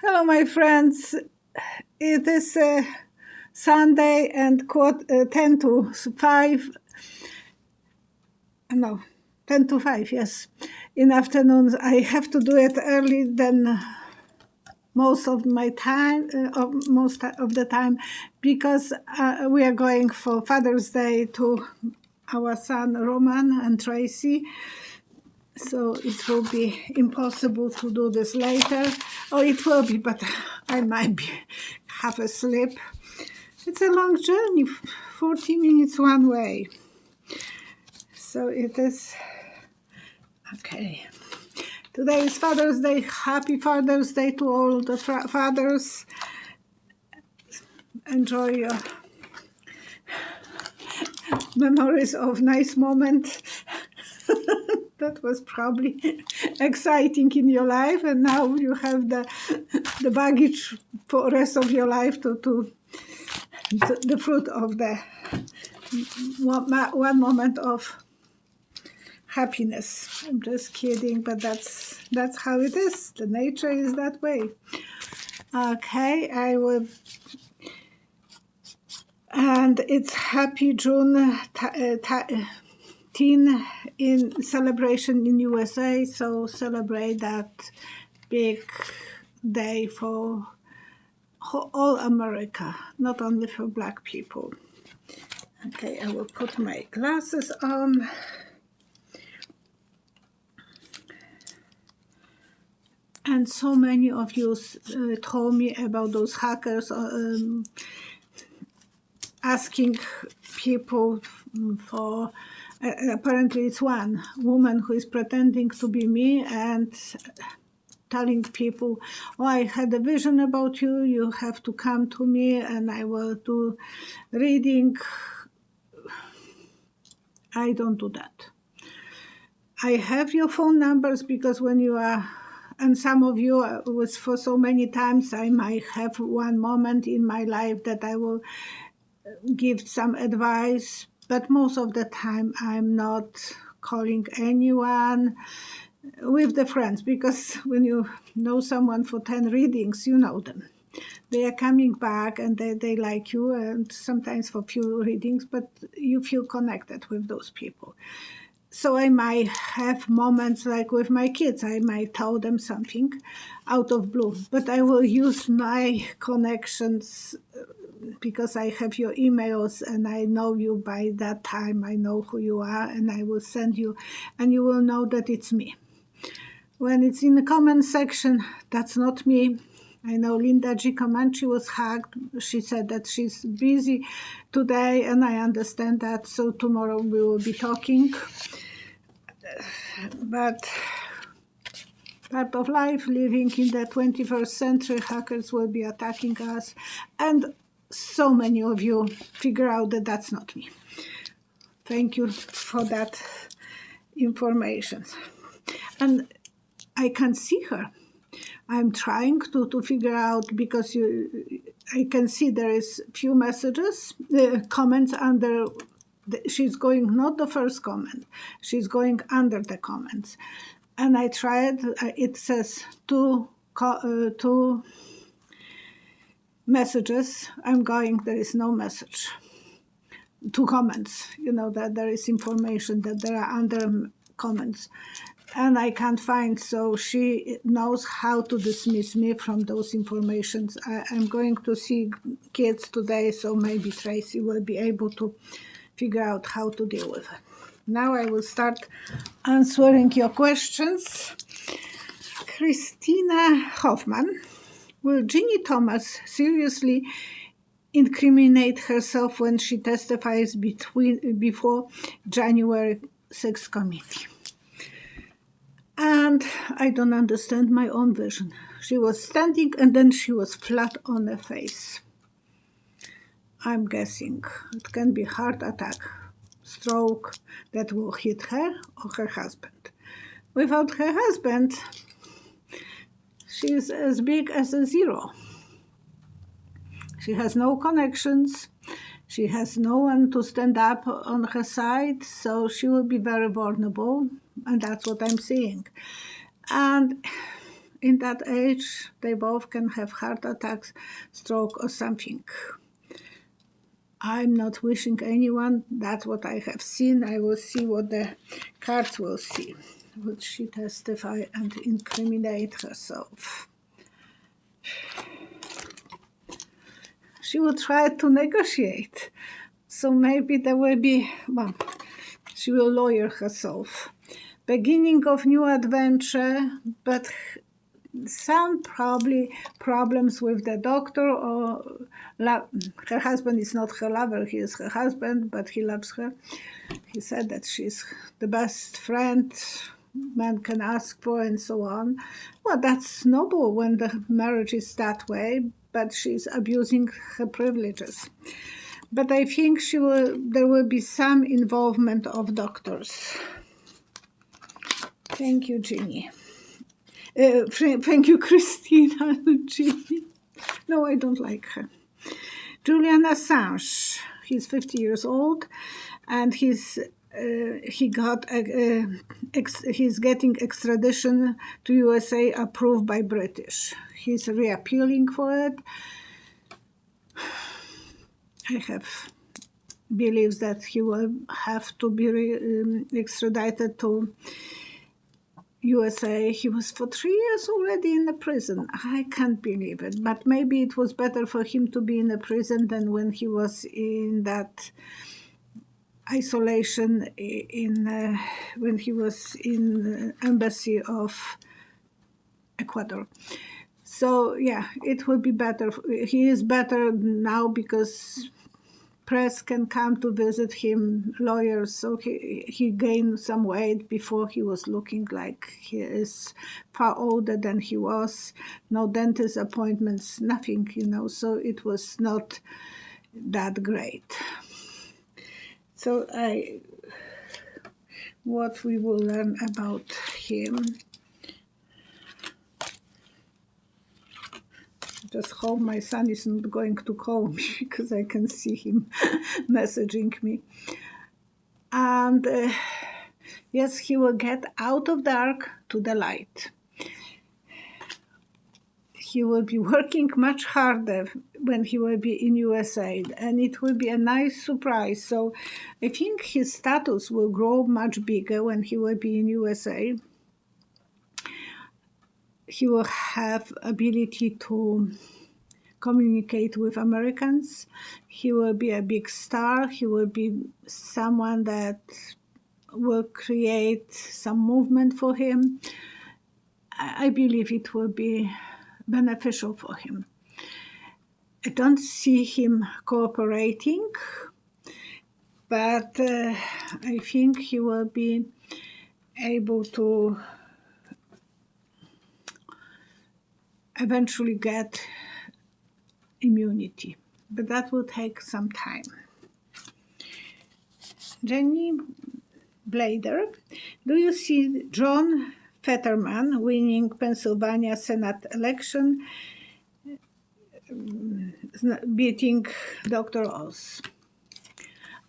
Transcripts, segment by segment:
Hello, my friends. It is Sunday and 10 to 5. No, 10 to 5, yes. In afternoons, I have to do it early than most of my time, most of the time, because we are going for Father's Day to our son Roman and Tracy. So it will be impossible to do this later. Oh, it will be, but I might be half asleep. It's a long journey, 40 minutes one way. So it is, okay. Today is Father's Day. Happy Father's Day to all the fathers. Enjoy your memories of nice moment. That was probably exciting in your life, and now you have the baggage for the rest of your life to the fruit of the one moment of happiness. I'm just kidding, but that's how it is. The nature is that way. Okay, I will. And it's Happy June teen in celebration in USA, so celebrate that big day for all America, not only for Black people. Okay, I will put my glasses on. And so many of you told me about those hackers asking people for, apparently it's one woman who is pretending to be me and telling people, oh, I had a vision about you, you have to come to me and I will do reading. I don't do that. I have your phone numbers because when you are, and some of you was for so many times, I might have one moment in my life that I will give some advice, but most of the time I'm not calling anyone with the friends, because when you know someone for 10 readings, you know them. They are coming back and they like you, and sometimes for few readings, but you feel connected with those people. So I might have moments like with my kids, I might tell them something out of blue, but I will use my connections because I have your emails and I know you by that time, I know who you are, and I will send you, and you will know that it's me. When it's in the comment section, that's not me. I know Linda G. Comanche was hacked. She said that she's busy today, and I understand that, so tomorrow we will be talking. But part of life, living in the 21st century, hackers will be attacking us, and so many of you figure out that that's not me. Thank you for that information. And I can see her. I'm trying to figure out, because I can see there is few messages, comments under. She's going, not the first comment, she's going under the comments. And I tried, it says two messages. I'm going, there is no message. 2 comments, that there is information that there are under comments. And I can't find, so she knows how to dismiss me from those informations. I'm going to see kids today, so maybe Tracy will be able to figure out how to deal with it. Now I will start answering your questions. Christina Hoffman, will Ginni Thomas seriously incriminate herself when she testifies before January 6th committee? And I don't understand my own vision. She was standing and then she was flat on her face. I'm guessing it can be heart attack, stroke that will hit her or her husband. Without her husband, she is as big as a 0. She has no connections. She has no one to stand up on her side, so she will be very vulnerable, and that's what I'm seeing. And in that age, they both can have heart attacks, stroke, or something. I'm not wishing anyone. That's what I have seen. I will see what the cards will see. Will she testify and incriminate herself? She will try to negotiate. So maybe there will be, well, she will lawyer herself. Beginning of new adventure, but some probably problems with the doctor, or her husband is not her lover, he is her husband, but he loves her. He said that she's the best friend man can ask for, and so on. Well, that's noble when the marriage is that way, but she's abusing her privileges. But I think there will be some involvement of doctors. Thank you, Ginny. Thank you, Christina. Ginny. No, I don't like her. Julian Assange. He's 50 years old, and he's getting extradition to USA approved by British. He's reappealing for it. I have believes that he will have to be extradited to USA. He was for 3 years already in the prison. I can't believe it. But maybe it was better for him to be in the prison than when he was in that isolation when he was in the embassy of Ecuador. So yeah, it will be better. He is better now because press can come to visit him, lawyers, so he gained some weight. Before he was looking like he is far older than he was. No dentist appointments, nothing, so it was not that great. So what we will learn about him. Just hope my son isn't going to call me because I can see him messaging me. And yes, he will get out of dark to the light. He will be working much harder when he will be in USA, and it will be a nice surprise. So I think his status will grow much bigger when he will be in USA. He will have ability to communicate with Americans. He will be a big star. He will be someone that will create some movement for him. I believe it will be beneficial for him. I don't see him cooperating, but I think he will be able to eventually get immunity, but that will take some time. Jenny Blader, do you see John Fetterman winning Pennsylvania Senate election, beating Dr. Oz?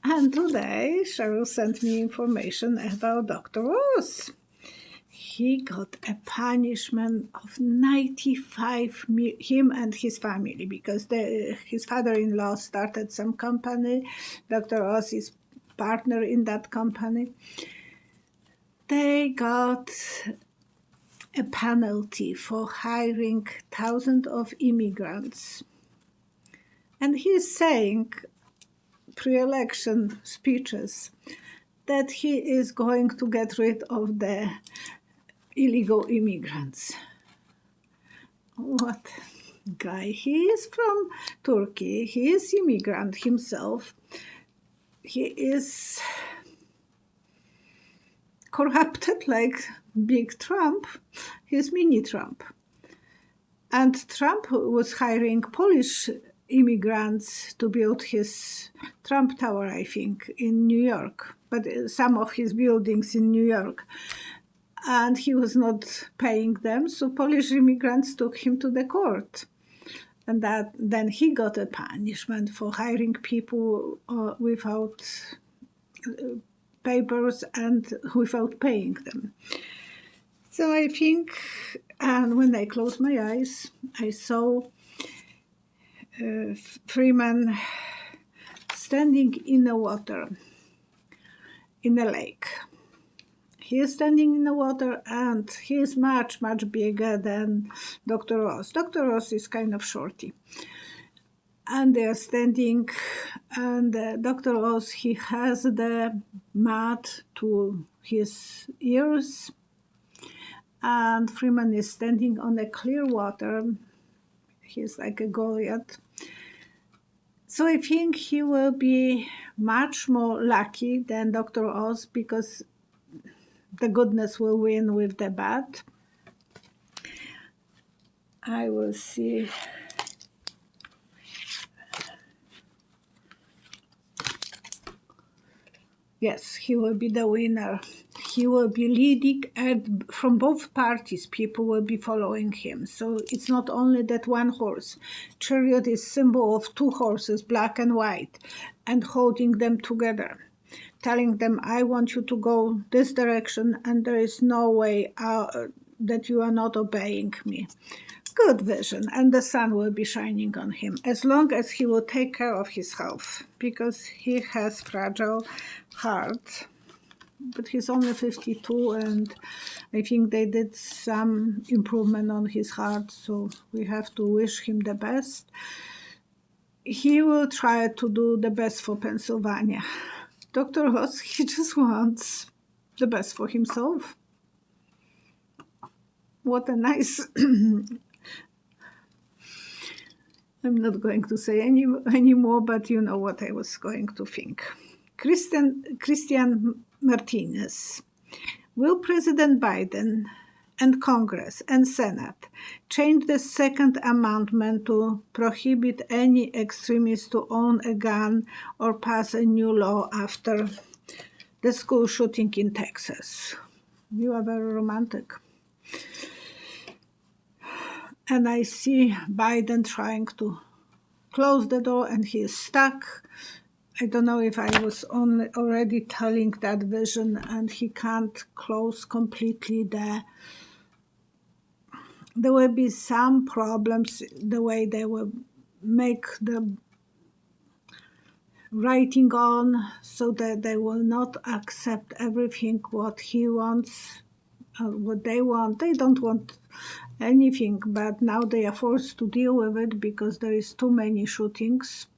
And today Cheryl sent me information about Dr. Oz. He got a punishment of 95 million, him and his family, because his father-in-law started some company. Dr. Oz is partner in that company. They got a penalty for hiring thousands of immigrants. And he's saying, pre-election speeches, that he is going to get rid of the illegal immigrants. What guy? He is from Turkey. He is immigrant himself. He is corrupted like big Trump. He's mini Trump. And Trump was hiring Polish immigrants to build his Trump Tower, I think, in New York, but some of his buildings in New York. And he was not paying them, so Polish immigrants took him to the court. And then he got a punishment for hiring people without papers and without paying them. So I think And when I closed my eyes, I saw Freeman standing in the water, in a lake. He is standing in the water, and he is much, much bigger than Dr. Ross. Dr. Ross is kind of shorty. And they are standing, and Dr. Ross, he has the mat to his ears, and Freeman is standing on the clear water. He's like a Goliath. So I think he will be much more lucky than Dr. Oz, because the goodness will win with the bad. I will see. Yes, he will be the winner. He will be leading, and from both parties, people will be following him. So it's not only that one horse. Chariot is symbol of two horses, black and white, and holding them together, telling them, I want you to go this direction, and there is no way that you are not obeying me. Good vision, and the sun will be shining on him, as long as he will take care of his health, because he has fragile heart. But he's only 52, and I think they did some improvement on his heart, so we have to wish him the best. He will try to do the best for Pennsylvania. Dr. Ross, he just wants the best for himself. What a nice... I'm not going to say any more, but you know what I was going to think. Christian Martinez. Will President Biden and Congress and Senate change the Second Amendment to prohibit any extremist to own a gun or pass a new law after the school shooting in Texas? You are very romantic. And I see Biden trying to close the door, and he is stuck. I don't know if I was already telling that vision, and he can't close completely there will be some problems the way they will make the writing on, so that they will not accept everything what he wants, what they want. They don't want anything, but now they are forced to deal with it because there is too many shootings.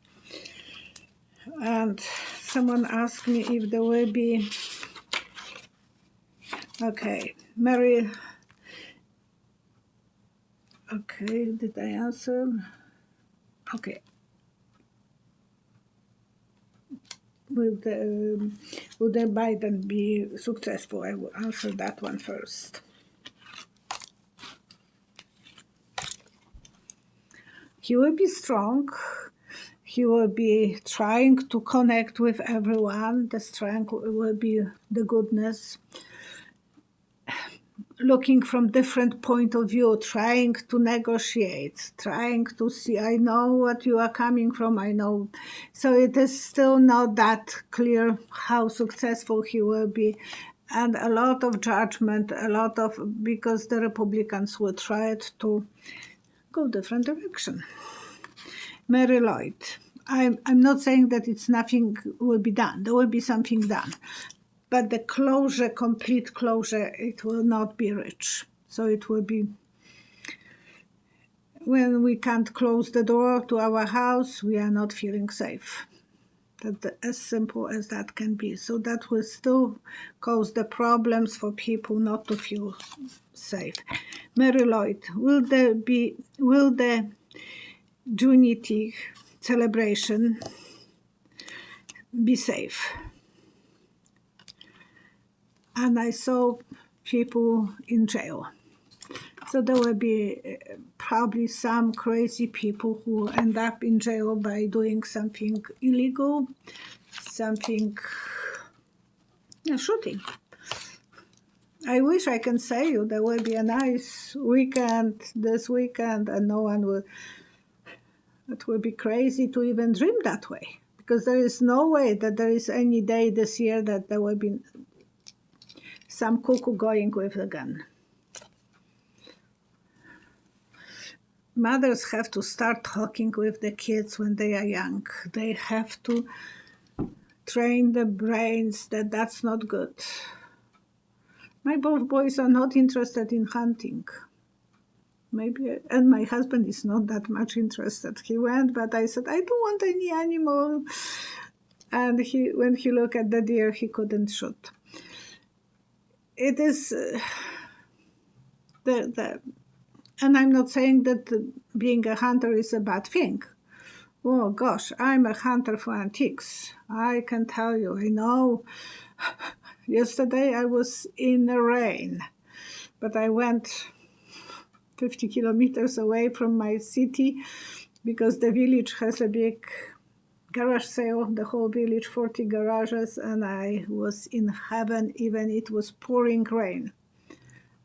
And someone asked me if there will be, okay, Mary, okay, did I answer? Okay. Will the Biden be successful? I will answer that one first. He will be strong. He will be trying to connect with everyone. The strength will be the goodness. Looking from different point of view, trying to negotiate, trying to see, I know what you are coming from, I know. So it is still not that clear how successful he will be. And a lot of judgment, because the Republicans will try to go different direction. Mary Lloyd. I'm not saying that it's nothing will be done. There will be something done. But the closure, complete closure, it will not be rich. So it will be, when we can't close the door to our house, we are not feeling safe. That's as simple as that can be. So that will still cause the problems for people not to feel safe. Mary Lloyd, will the Juneteenth celebration be safe? And I saw people in jail. So there will be probably some crazy people who end up in jail by doing something illegal, something, shooting. I wish I can say you there will be a nice weekend this weekend, and no one will. It will be crazy to even dream that way, because there is no way that there is any day this year that there will be some cuckoo going with a gun. mothers have to start talking with the kids when they are young. They have to train the brains that that's not good. My both boys are not interested in hunting. Maybe, and my husband is not that much interested. He went, but I said, I don't want any animal. And when he looked at the deer, he couldn't shoot. It is and I'm not saying that being a hunter is a bad thing. Oh gosh, I'm a hunter for antiques. I can tell you, I know. Yesterday I was in the rain, but I went 50 kilometers away from my city because the village has a big garage sale, the whole village, 40 garages, and I was in heaven even it was pouring rain.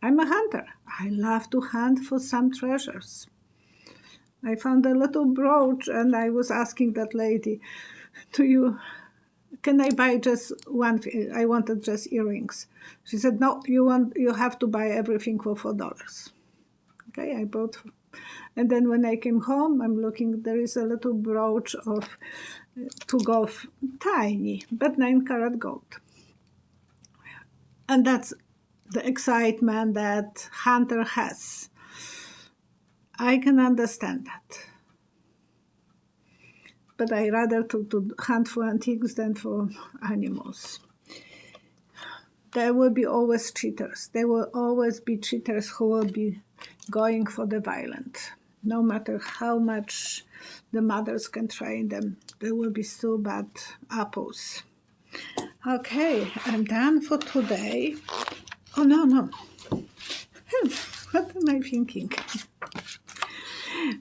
I'm a hunter. I love to hunt for some treasures. I found a little brooch and I was asking that lady, can I buy just one? I wanted just earrings. She said, no, you have to buy everything for $4. Okay, I bought. And then when I came home, I'm looking, there is a little brooch of 2 gold, tiny, but 9-karat gold. And that's the excitement that hunter has. I can understand that. But I rather to hunt for antiques than for animals. There will be always cheaters. There will always be cheaters who will be going for the violent. No matter how much the mothers can train them, there will be still bad apples. Okay, I'm done for today. Oh, no. What am I thinking?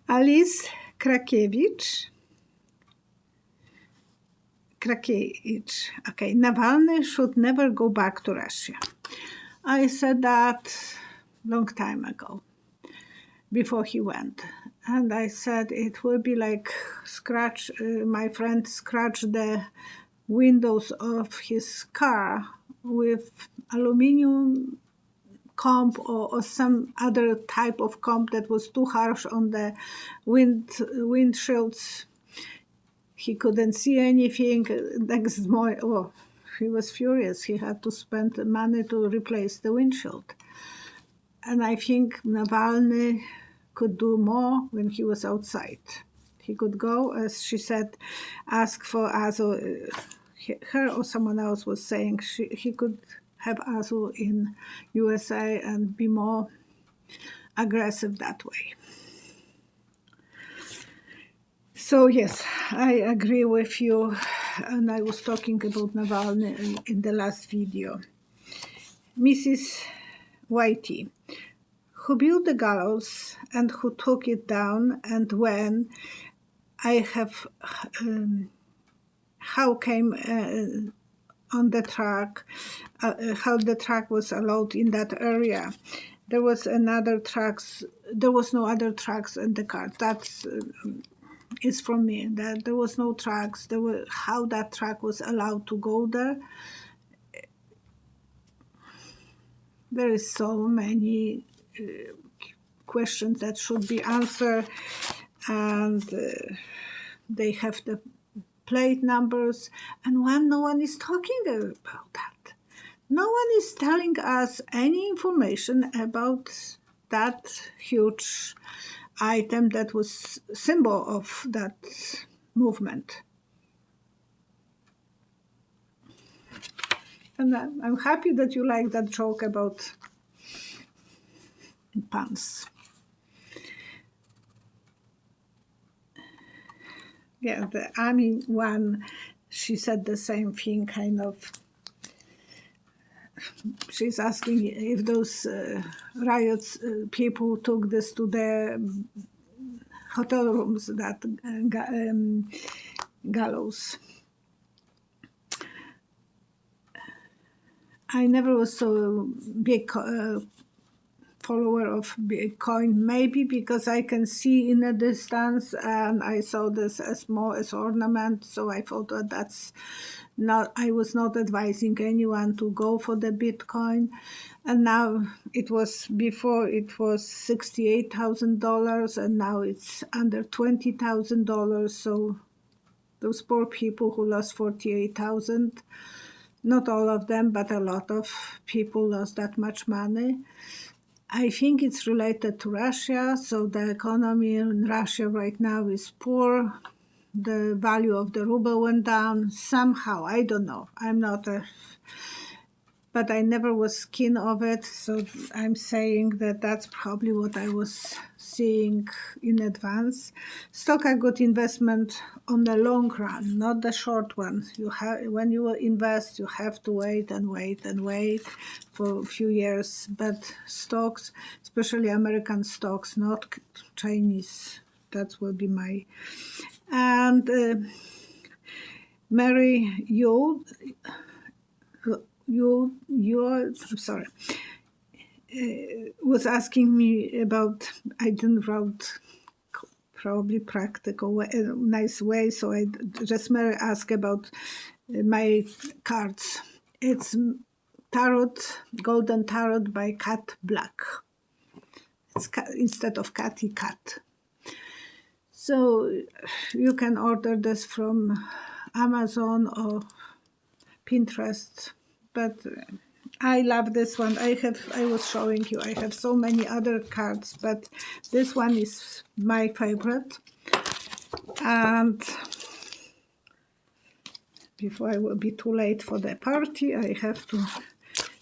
Alice Krakiewicz. Okay, Navalny should never go back to Russia. I said that long time ago, before he went. And I said it will be like my friend scratched the windows of his car with aluminum comb or some other type of comb that was too harsh on the windshields. He couldn't see anything. Next morning, he was furious. He had to spend money to replace the windshield. And I think Navalny could do more when he was outside. He could go, as she said, ask for asylum. Her or someone else was saying he could have asylum in USA and be more aggressive that way. So yes, I agree with you, and I was talking about Navalny in the last video. Mrs. Whitey, who built the gallows and who took it down, and when I have, how came on the track, how the track was allowed in that area. There was no other tracks in the car. That's is from me, that there was no tracks. How that track was allowed to go there. There is so many questions that should be answered, and they have the plate numbers, and no one is talking about that. No one is telling us any information about that huge item that was symbol of that movement. And I'm happy that you like that joke about pants. Yeah, the army one, she said the same thing, kind of. She's asking if those riots people took this to the hotel rooms, that gallows. I never was so big follower of Bitcoin, maybe because I can see in a distance, and I saw this as more as ornament, so I thought that that's not, I was not advising anyone to go for the Bitcoin. And now before it was $68,000, and now it's under $20,000. So those poor people who lost 48,000, not all of them, but a lot of people lost that much money. I think it's related to Russia. So the economy in Russia right now is poor. The value of the ruble went down somehow. I don't know. But I never was keen of it. So I'm saying that that's probably what I was seeing in advance. Stock a good investment on the long run, not the short one. When you invest, you have to wait and wait and wait for a few years. But stocks, especially American stocks, not Chinese, that will be my. And Mary, I'm sorry, was asking me about, I didn't write probably practical way, nice way, so I just Mary asked about my cards. It's tarot, golden tarot by Cat Black. It's instead of Catty, Cat. So you can order this from Amazon or Pinterest, but I love this one. I was showing you, I have so many other cards, but this one is my favorite. And before I will be too late for the party, I have to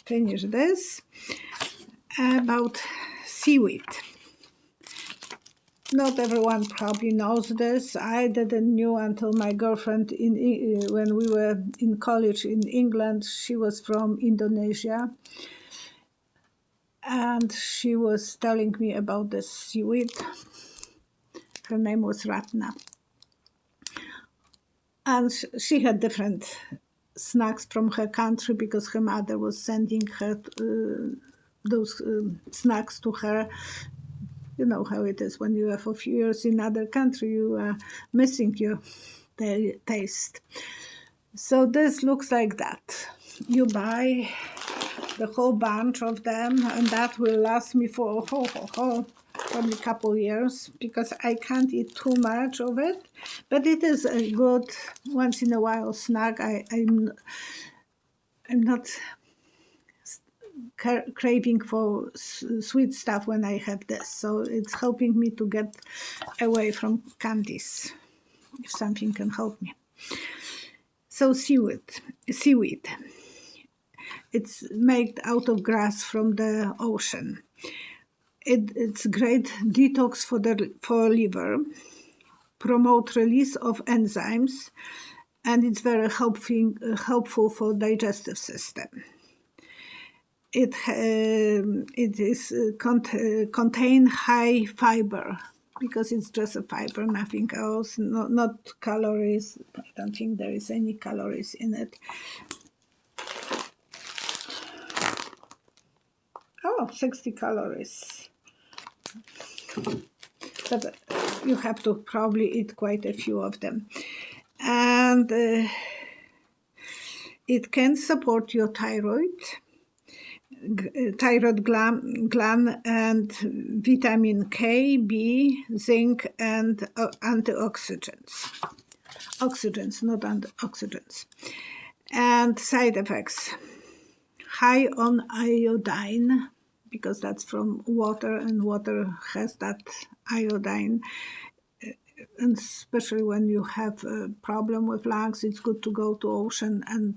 finish this about seaweed. Not everyone probably knows this. I didn't know until my girlfriend, when we were in college in England, she was from Indonesia. And she was telling me about this seaweed. Her name was Ratna. And she had different snacks from her country because her mother was sending her those snacks to her. You know how it is when you are for a few years in another country, you are missing your taste. So this looks like that. You buy the whole bunch of them, and that will last me for probably a couple years, because I can't eat too much of it. But it is a good once in a while snack. I'm not craving for sweet stuff when I have this, so it's helping me to get away from candies, if something can help me. So seaweed, it's made out of grass from the ocean. It's great detox for liver, promote release of enzymes, and it's very helpful for digestive system. It contain high fiber, because it's just a fiber, nothing else, not calories. I don't think there is any calories in it. 60 calories. But you have to probably eat quite a few of them. And it can support your thyroid gland, and vitamin K, B, zinc, and antioxidants. Oxygens, not antioxidants. And side effects: high on iodine, because that's from water, and water has that iodine. And especially when you have a problem with lungs, it's good to go to ocean and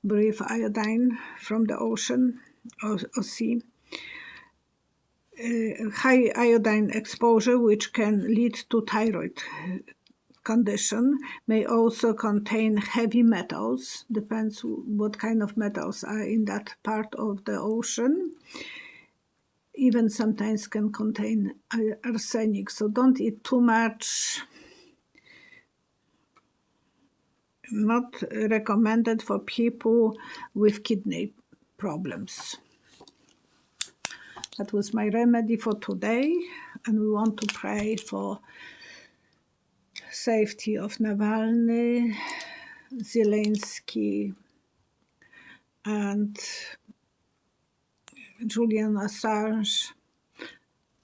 breathe iodine from the ocean or sea. High iodine exposure, which can lead to thyroid condition, may also contain heavy metals. Depends what kind of metals are in that part of the ocean. Even sometimes can contain arsenic, so don't eat too much. Not recommended for people with kidney problems. That was my remedy for today, and we want to pray for safety of Navalny, Zelensky, and Julian Assange.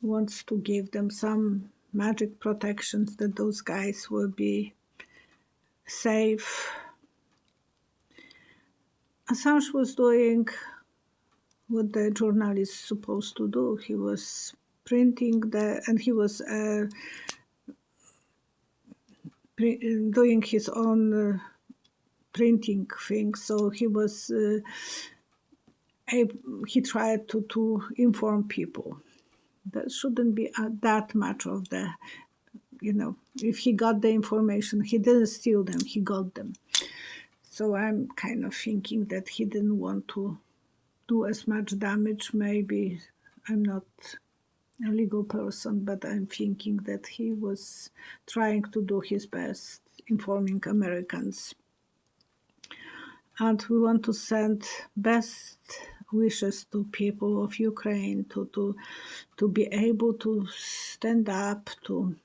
Wants to give them some magic protections, that those guys will be safe. Assange was doing what the journalist is supposed to do. He was printing and he was doing his own printing thing. So he was he tried to inform people. There shouldn't be that much of the, if he got the information, he didn't steal them, he got them. So I'm kind of thinking that he didn't want to do as much damage. Maybe I'm not a legal person, but I'm thinking that he was trying to do his best informing Americans. And we want to send best wishes to people of Ukraine to be able to stand up to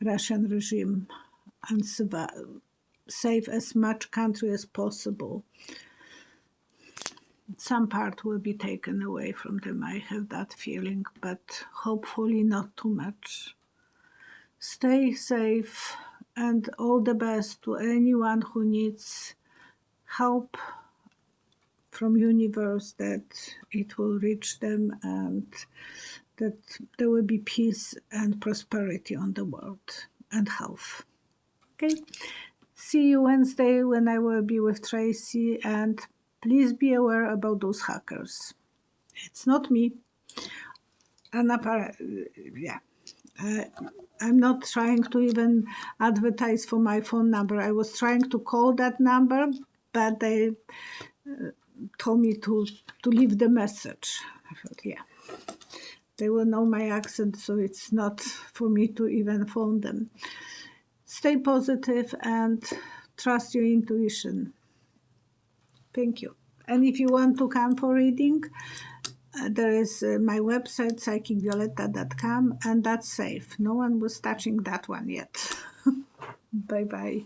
Russian regime and save as much country as possible. Some part will be taken away from them, I have that feeling, but hopefully not too much. Stay safe, and all the best to anyone who needs help from universe, that it will reach them and that there will be peace and prosperity on the world and health. Okay, see you Wednesday when I will be with Tracy, and please be aware about those hackers. It's not me. I'm not trying to even advertise for my phone number. I was trying to call that number, but they told me to leave the message. I thought, they will know my accent, so it's not for me to even phone them. Stay positive and trust your intuition. Thank you. And if you want to come for reading, there is my website, psychicvioletta.com, and that's safe. No one was touching that one yet. Bye-bye.